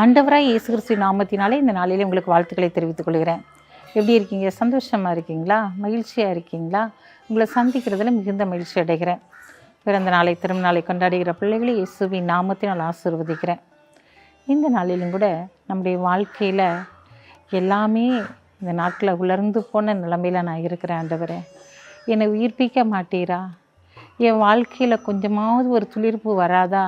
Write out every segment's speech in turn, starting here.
ஆண்டவராய் இயேசு கிறிஸ்து நாமத்தினாலே இந்த நாளிலே உங்களுக்கு வாழ்த்துக்களை தெரிவித்துக் கொள்கிறேன். எப்படி இருக்கீங்க? சந்தோஷமாக இருக்கீங்களா? மகிழ்ச்சியாக இருக்கீங்களா? உங்களை சந்திக்கிறதுல மிகுந்த மகிழ்ச்சி அடைகிறேன். பிறந்த நாளை திருநாளை கொண்டாடுகிற பிள்ளைகளை இயேசுவின் நாமத்தினால் ஆசீர்வதிக்கிறேன். இந்த நாளிலும் கூட நம்முடைய வாழ்க்கையில் எல்லாமே இந்த நாட்களில் உலர்ந்து போன நிலைமையில் நான் இருக்கிறேன். ஆண்டவரே, என்னை உயிர்ப்பிக்க மாட்டீரா? என் வாழ்க்கையில் கொஞ்சமாவது ஒரு துளிர்ப்பு வராதா?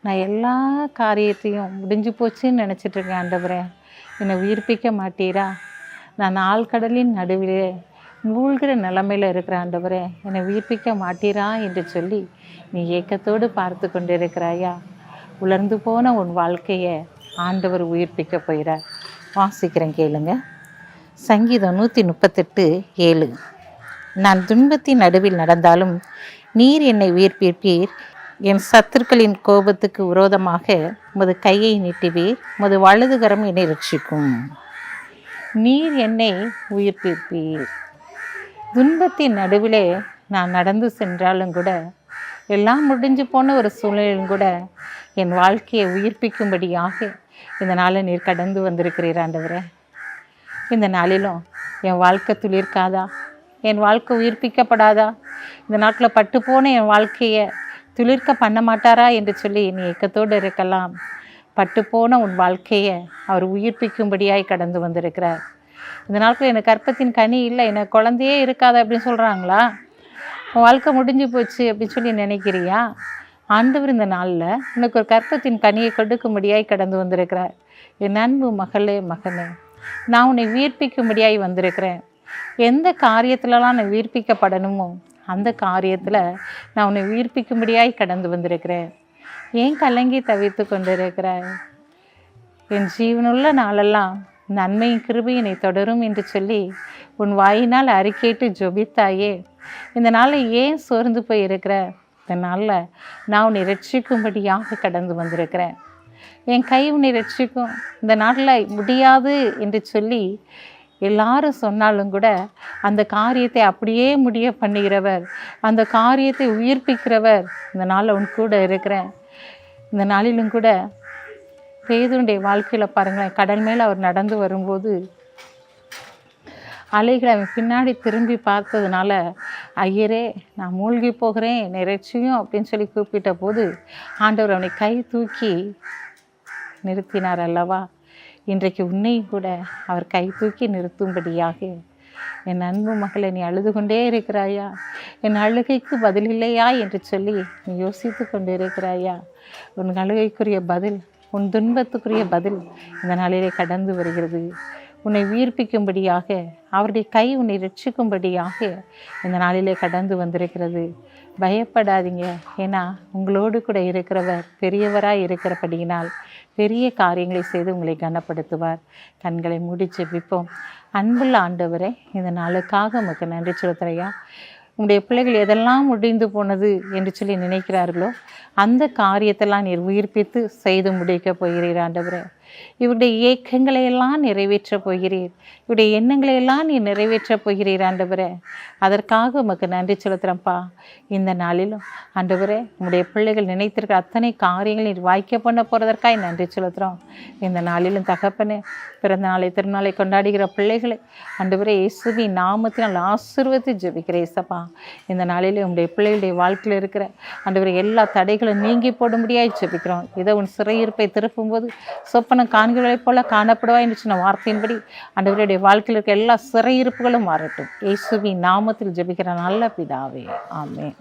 நான் எல்லா காரியத்தையும் முடிஞ்சு போச்சுன்னு நினச்சிட்ருக்கேன். ஆண்டவரே, என்னை உயிர்ப்பிக்க மாட்டீரா? நான் ஆழ்கடலின் நடுவிலே மூழ்கிற நிலைமையில் இருக்கிற ஆண்டவரே, என்னை உயிர்ப்பிக்க மாட்டீரா என்று சொல்லி நீ ஏக்கத்தோடு பார்த்து கொண்டு இருக்கிறாயா? உலர்ந்து போன உன் வாழ்க்கையை ஆண்டவர் உயிர்ப்பிக்க போகிறார். வாசிக்கிறேன், கேளுங்க. சங்கீதம் 138:7. நான் துன்பத்தின் நடுவில் நடந்தாலும் நீர் என்னை உயிர்ப்பிப்பீர். என் சத்துருக்களின் கோபத்துக்கு விரோதமாக உமது கையை நீட்டுவீர். உமது வலதுகரம் என்னை ரட்சிக்கும். நீர் என்னை உயிர்ப்பிப்பீர். துன்பத்தின் நடுவிலே நான் நடந்து சென்றாலும் கூட, எல்லாம் முடிஞ்சு போன ஒரு சூழ்நிலையும் கூட என் வாழ்க்கையை உயிர்ப்பிக்கும்படியாக இந்த நாளை நீர் கடந்து வந்திருக்கிறீர். ஆண்டவரே, இந்த நாளிலும் என் வாழ்க்கை துளிர்க்காதா? என் வாழ்க்கை உயிர்ப்பிக்கப்படாதா? இந்த நாட்டில் பட்டு போன என் வாழ்க்கையை துளிர்க்க பண்ண மாட்டாரா என்று சொல்லி நீ ஏக்கத்தோடு இருக்கலாம். பட்டு போன உன் வாழ்க்கையை அவர் உயிர்ப்பிக்கும்படியாய் கடந்து வந்திருக்கிறார். இந்த நாட்கள் எனக்கு கற்பத்தின் கனி இல்லை, எனக்கு குழந்தையே இருக்காது அப்படின்னு சொல்கிறாங்களா? உன் வாழ்க்கை முடிஞ்சு போச்சு அப்படின்னு சொல்லி நினைக்கிறியா? ஆண்டவர் இந்த நாளில் உனக்கு ஒரு கற்பத்தின் கனியை கொடுக்கும்படியாய் கடந்து வந்திருக்கிறார். என் அன்பு மகளே, மகனே, நான் உன்னை உயிர்ப்பிக்கும்படியாய் வந்திருக்கிறேன். எந்த காரியத்திலலாம் நான் உயிர்ப்பிக்கப்படணுமோ அந்த காரியத்தில் நான் உன்னை உயிர்ப்பிக்கும்படியாய் கடந்து வந்திருக்கிறேன். ஏன் கலங்கி தவித்து கொண்டிருக்கிறாய்? என் ஜீவனுள்ள நாளெல்லாம் நன்மையின் கிருபையினை தொடரும் என்று சொல்லி உன் வாயினால் அறிக்கையிட்டு ஜொபித்தாயே. இந்த நாளில் ஏன் சோர்ந்து போய் இருக்கிற? இந்த நாளில் நான் உன்னை ரட்சிக்கும்படியாக கடந்து வந்திருக்கிறேன். என் கை உன்னை ரட்சிக்கும். இந்த நாளில் முடியாது என்று சொல்லி எல்லாரும் சொன்னாலும் கூட அந்த காரியத்தை அப்படியே முடிய பண்ணுகிறவர், அந்த காரியத்தை உயிர்ப்பிக்கிறவர் இந்த நாளில் உன் கூட இருக்கிறேன். இந்த நாளிலும் கூட பேதுருடைய வாழ்க்கையில் பாருங்களேன், கடல் மேலே அவர் நடந்து வரும்போது அலைகளை அவன் பின்னாடி திரும்பி பார்த்ததுனால, ஐயரே நான் மூழ்கி போகிறேன், என்னை ரட்சியும் அப்படின்னு சொல்லி கூப்பிட்ட போது ஆண்டவர் அவனை கை தூக்கி நிறுத்தினார் அல்லவா? இன்றைக்கு உன்னையும் கூட அவர் கை தூக்கி நிறுத்தும்படியாக, என் அன்பு மகளை, நீ அழுது கொண்டே இருக்கிறாயா? என் அழுகைக்கு பதில் இல்லையா என்று சொல்லி நீ யோசித்து கொண்டு இருக்கிறாயா? உன் அழுகைக்குரிய பதில், உன் துன்பத்துக்குரிய பதில் இந்த நாளிலே கடந்து வருகிறது. உன்னை உயிர்ப்பிக்கும்படியாக, அவருடைய கை உன்னை ரட்சிக்கும்படியாக இந்த நாளிலே கடந்து வந்திருக்கிறது. பயப்படாதீங்க. ஏன்னா உங்களோடு கூட இருக்கிறவர் பெரியவராய் இருக்கிறபடியினால் பெரிய காரியங்களை செய்து உங்களை கனப்படுத்துவார். கண்களை மூடி ஜெபிப்போம். அன்புள்ள ஆண்டவரே, இந்த நாளுக்காக உமக்கு நன்றி செலுத்துறையா. உங்களுடைய பிள்ளைகள் எதெல்லாம் முடிந்து போனது என்று சொல்லி நினைக்கிறார்களோ அந்த காரியத்தெல்லாம் நீர் உயிர்ப்பித்து செய்து முடிக்க போகிறீர். ஆண்டவரே, இவருடைய ஏக்கங்களை எல்லாம் நிறைவேற்ற போகிறீர். இவருடைய எண்ணங்களை எல்லாம் நீ நிறைவேற்ற போகிறீர். ஆண்டவரே, அதற்காக உமக்கு நன்றி செலுத்துகிறேன்ப்பா. இந்த நாளிலும் ஆண்டவரே, உங்களுடைய பிள்ளைகள் நினைத்திருக்கிற அத்தனை காரியங்கள் நீர் வாய்க்க பண்ண போகிறதற்காக நன்றி செலுத்துகிறோம். இந்த நாளிலும் தகப்பனே, பிறந்த நாளை திருநாளை கொண்டாடுகிற பிள்ளைகளை ஆண்டவரே இயேசுவின் நாமத்தினால் ஆசீர்வதித்து ஜெபிக்கிறேன். ஏசப்பா, இந்த நாளிலே உங்களுடைய பிள்ளைகளுடைய வாழ்க்கையில் இருக்கிற ஆண்டவரே எல்லா தடைகளும் நீங்கி போடும்படியாய் ஜெபிக்கிறோம். இதை உன் சிறையிருப்பை திருப்பும்போது சொப்பனம் காண்கிறவளைப் போல காணப்படுவாய் என்று சொன்ன வார்த்தையின்படி ஆண்டவருடைய வாழ்க்கையில் இருக்க எல்லா சிறையிருப்புகளும் மாறட்டும். இயேசுவின் நாமத்தில் ஜெபிக்கிற நல்ல பிதாவே, ஆமென்.